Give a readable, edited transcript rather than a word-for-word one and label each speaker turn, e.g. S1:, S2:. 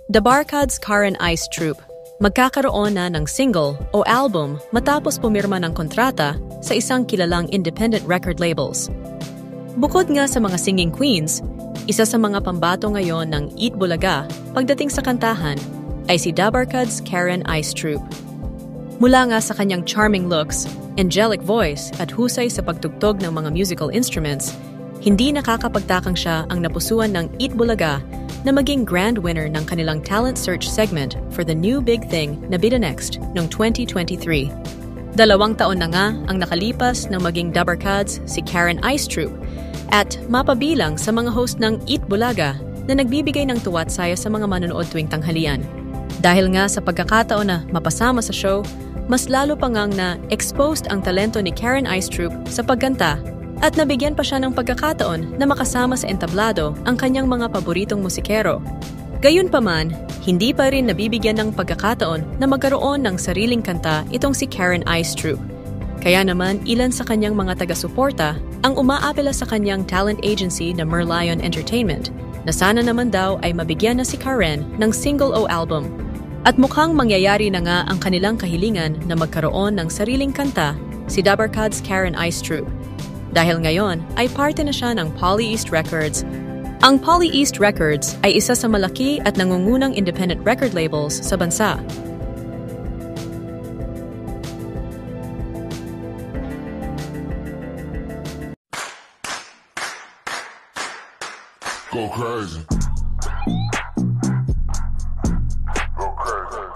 S1: The Barkads Karen Ice Troupe magkakaroon na ng single o album matapos pumirma ng kontrata sa isang kilalang independent record labels. Bukod nga sa mga singing queens, isa sa mga pambato ngayon ng Eat Bulaga pagdating sa kantahan ay si The Barkads Karen Ice Troupe. Mula nga sa kanyang charming looks, angelic voice at husay sa pagtugtog ng mga musical instruments, hindi nakakapagtakang siya ang napusuan ng Eat Bulaga na maging grand winner ng kanilang talent search segment for the new big thing na Bida Next noong 2023. 2 taon na nga ang nakalipas nang maging The Barkads si Karen Ice Troupe at mapabilang sa mga host ng Eat Bulaga na nagbibigay ng tuwa at saya sa mga manonood tuwing tanghalian. Dahil nga sa pagkakataon na mapasama sa show, mas lalo pa ngang na-exposed ang talento ni Karen Ice Troupe sa pagkanta at nabigyan pa siya ng pagkakataon na makasama sa entablado ang kanyang mga paboritong musikero. Gayunpaman, hindi pa rin nabibigyan ng pagkakataon na magkaroon ng sariling kanta itong si Karen Ice Troupe. Kaya naman ilan sa kanyang mga taga-suporta ang umaapela sa kanyang talent agency na Merlion Entertainment na sana naman daw ay mabigyan na si Karen ng single o album. At mukhang mangyayari na nga ang kanilang kahilingan na magkaroon ng sariling kanta si The Barkads Karen Ice Troupe. Dahil ngayon ay parte na siya ng Poly East Records. Ang Poly East Records ay isa sa malaki at nangungunang independent record labels sa bansa.
S2: Go crazy. Go crazy.